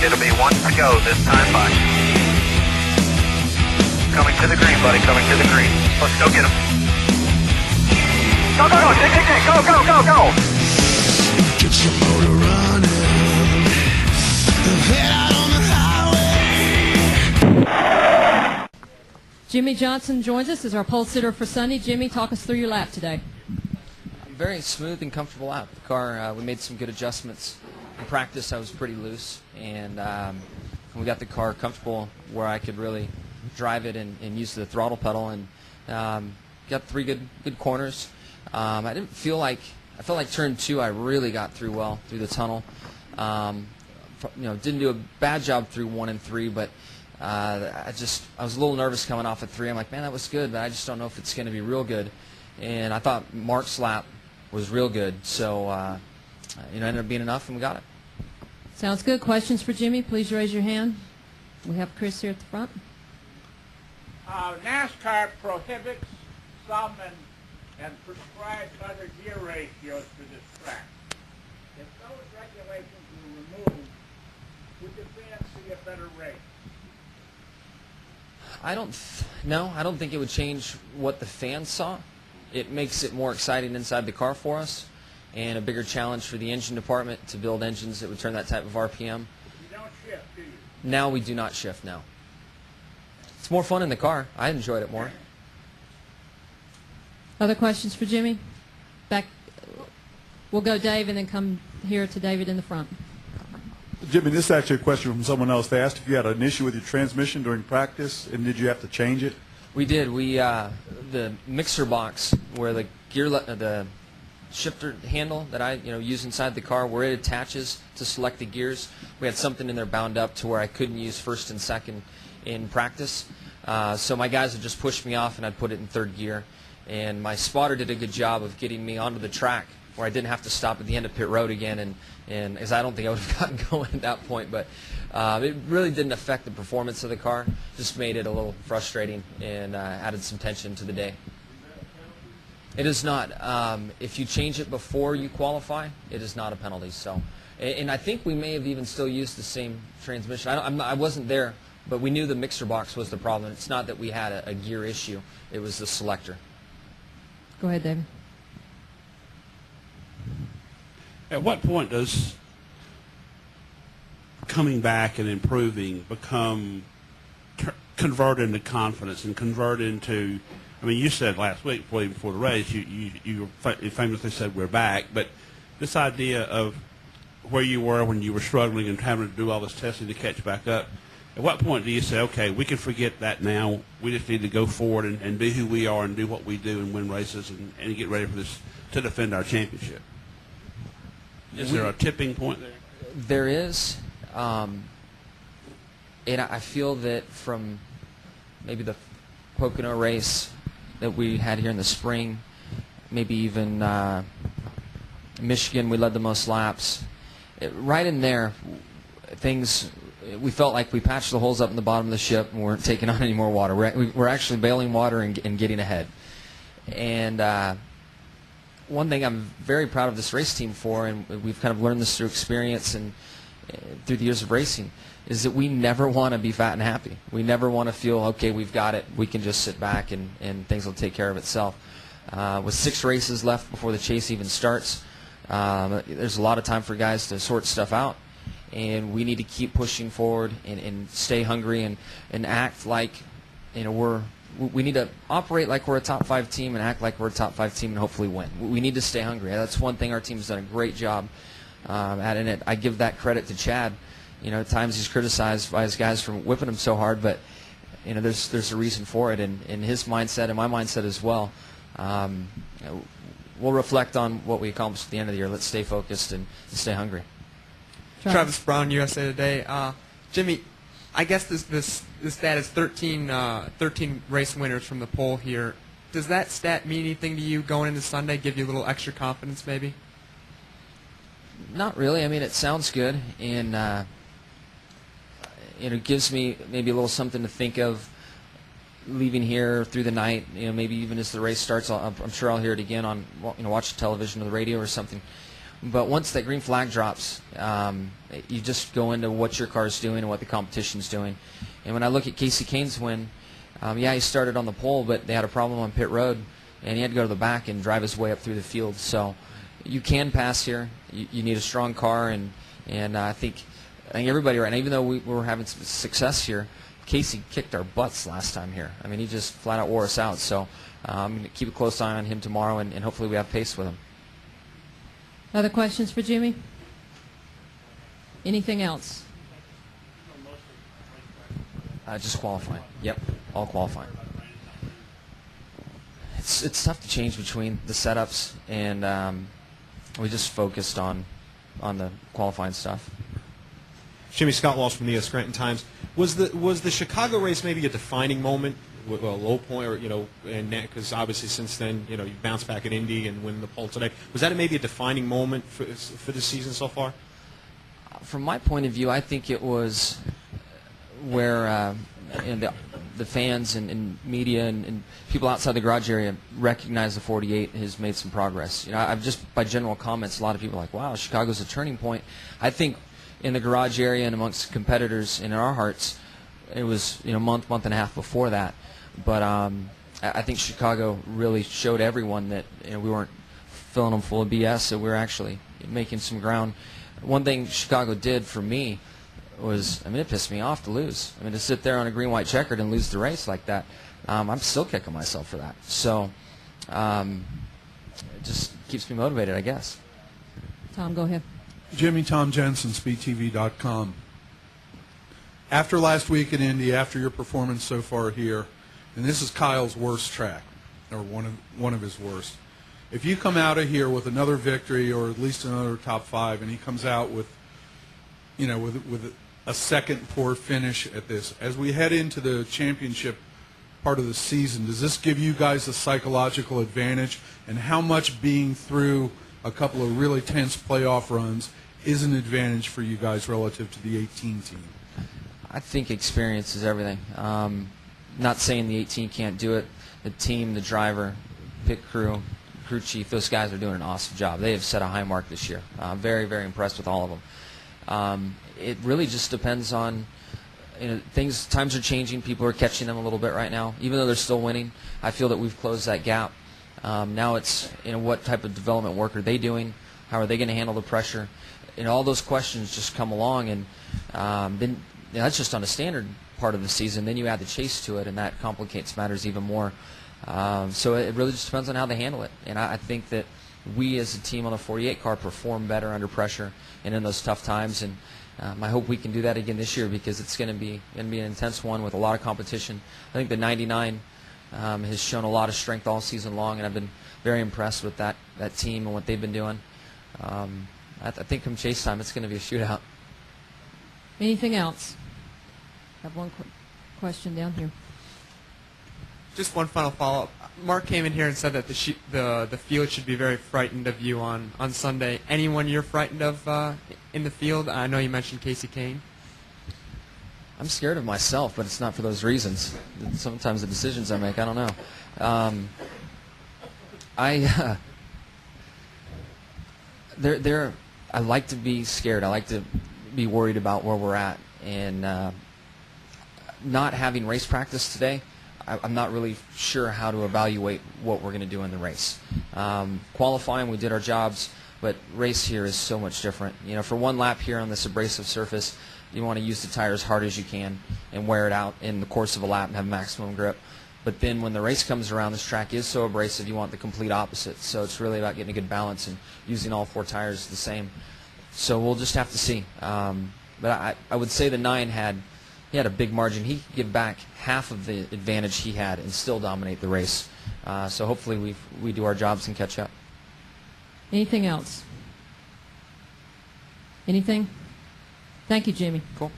It'll be one to go this time by. Coming to the green, buddy, coming to the green. Let's go get him. Go, go, go, Dick, Dick, Dick, go, go, go, go. Get your motor running. Head out on the highway. Jimmie Johnson joins us as our pole sitter for Sunday. Jimmie, talk us through your lap today. Very smooth and comfortable lap. The car, we made some good adjustments. In practice, I was pretty loose, and we got the car comfortable where I could really drive it and use the throttle pedal, and got 3 good corners. I felt like turn 2 I really got through well through the tunnel. Didn't do a bad job through 1 and 3, but I was a little nervous coming off at 3. I'm like, man, that was good, but I just don't know if it's going to be real good. And I thought Mark's lap was real good, so ended up being enough, and we got it. Sounds good. Questions for Jimmie? Please raise your hand. We have Chris here at the front. NASCAR prohibits some and prescribes other gear ratios for this track. If those regulations were removed, would the fans see a better race? I don't think it would change what the fans saw. It makes it more exciting inside the car for us, and a bigger challenge for the engine department to build engines that would turn that type of RPM. You don't shift, do you? Now we do not shift now. It's more fun in the car. I enjoyed it more. Other questions for Jimmie? Back. We'll go Dave and then come here to David in the front. Jimmie, this is actually a question from someone else. They asked if you had an issue with your transmission during practice, and did you have to change it? We did. The mixer box where the the shifter handle that I use inside the car, where it attaches to select the gears, we had something in there bound up to where I couldn't use first and second in practice. So my guys would just push me off, and I'd put it in 3rd gear. And my spotter did a good job of getting me onto the track where I didn't have to stop at the end of pit road again, and as I don't think I would have gotten going at that point, but it really didn't affect the performance of the car. Just made it a little frustrating and added some tension to the day. It is not. If you change it before you qualify, it is not a penalty. So, and I think we may have even still used the same transmission. I wasn't there, but we knew the mixer box was the problem. It's not that we had a gear issue. It was the selector. Go ahead, David. At what point does coming back and improving convert into confidence and convert into, I mean, you said last week, before the race, you famously said we're back, but this idea of where you were when you were struggling and having to do all this testing to catch back up, at what point do you say, okay, we can forget that now, we just need to go forward and be who we are and do what we do and win races and get ready for this to defend our championship? Is there a tipping point there? There is. And I feel that from maybe the Pocono race that we had here in the spring, maybe even Michigan, we led the most laps. Right in there, we felt like we patched the holes up in the bottom of the ship and weren't taking on any more water. We're actually bailing water and getting ahead. And one thing I'm very proud of this race team for, and we've kind of learned this through experience and through the years of racing, is that we never want to be fat and happy. We never want to feel, okay, we've got it, we can just sit back and things will take care of itself. With 6 races left before the chase even starts, there's a lot of time for guys to sort stuff out, and we need to keep pushing forward and stay hungry and act like we need to operate like we're a top 5 team and act like we're a top 5 team and hopefully win. We need to stay hungry. That's one thing our team's done a great job at, and I give that credit to Chad. At times he's criticized by his guys for whipping him so hard, but there's a reason for it, and his mindset and my mindset as well. We'll reflect on what we accomplished at the end of the year. Let's stay focused and stay hungry. Travis Brown, USA Today. Jimmie, I guess this stat is 13 race winners from the pole here. Does that stat mean anything to you going into Sunday? Give you a little extra confidence, maybe? Not really. I mean, it sounds good, and it gives me maybe a little something to think of leaving here through the night. Maybe even as the race starts, I'm sure I'll hear it again on watch the television or the radio or something. But once that green flag drops, you just go into what your car's doing and what the competition's doing. And when I look at Casey Kane's win, yeah, he started on the pole, but they had a problem on pit road, and he had to go to the back and drive his way up through the field. So you can pass here. You need a strong car, and I think everybody right now, even though we were having some success here, Casey kicked our butts last time here. I mean, he just flat out wore us out. So I'm going to keep a close eye on him tomorrow, and hopefully we have pace with him. Other questions for Jimmie? Anything else? Just qualifying. Yep, all qualifying. It's tough to change between the setups, and we just focused on the qualifying stuff. Jimmie, Scott Walsh from the Scranton Times. Was the Chicago race maybe a defining moment, a low point, or and because obviously since then you bounced back at Indy and win the pole today. Was that maybe a defining moment for the season so far? From my point of view, I think it was where the fans and media and people outside the garage area recognize the 48 has made some progress. I've just by general comments, a lot of people are like, "Wow, Chicago's a turning point." I think in the garage area and amongst competitors and in our hearts, it was month and a half before that. But I think Chicago really showed everyone that we weren't filling them full of BS, that we were actually making some ground. One thing Chicago did for me was, it pissed me off to lose. To sit there on a green-white checkered and lose the race like that, I'm still kicking myself for that. So it just keeps me motivated, I guess. Tom, go ahead. Jimmie, Tom Jensen, SpeedTV.com. After last week in Indy, after your performance so far here, and this is Kyle's worst track, or one of his worst. If you come out of here with another victory or at least another top 5, and he comes out with a second poor finish at this, as we head into the championship part of the season, does this give you guys a psychological advantage? And how much being through a couple of really tense playoff runs is an advantage for you guys relative to the 18 team? I think experience is everything. Not saying the 18 can't do it. The team, the driver, pit crew chief, those guys are doing an awesome job. They have set a high mark this year. I'm very, very impressed with all of them. It really just depends on times are changing. People are catching them a little bit right now. Even though they're still winning, I feel that we've closed that gap. Now it's what type of development work are they doing? How are they going to handle the pressure? All those questions just come along, and then that's just on a standard part of the season. Then you add the chase to it, and that complicates matters even more. So it really just depends on how they handle it. And I think that we as a team on the 48 car perform better under pressure and in those tough times. And I hope we can do that again this year, because it's going to be an intense one with a lot of competition. I think the 99 has shown a lot of strength all season long, and I've been very impressed with that team and what they've been doing. I think come chase time, it's going to be a shootout. Anything else? I have one question down here. Just one final follow-up. Mark came in here and said that the field should be very frightened of you on Sunday. Anyone you're frightened of in the field? I know you mentioned Casey Kane. I'm scared of myself, but it's not for those reasons. Sometimes the decisions I make, I don't know. I like to be scared. I like to be worried about where we're at, and not having race practice today, I'm not really sure how to evaluate what we're going to do in the race. Qualifying, we did our jobs, but race here is so much different. For one lap here on this abrasive surface, you want to use the tire as hard as you can and wear it out in the course of a lap and have maximum grip. But then when the race comes around, this track is so abrasive, you want the complete opposite. So it's really about getting a good balance and using all 4 tires the same. So we'll just have to see. But I would say the 9 had a big margin. He could give back half of the advantage he had and still dominate the race. So hopefully we do our jobs and catch up. Anything else? Anything? Thank you, Jimmie. Cool.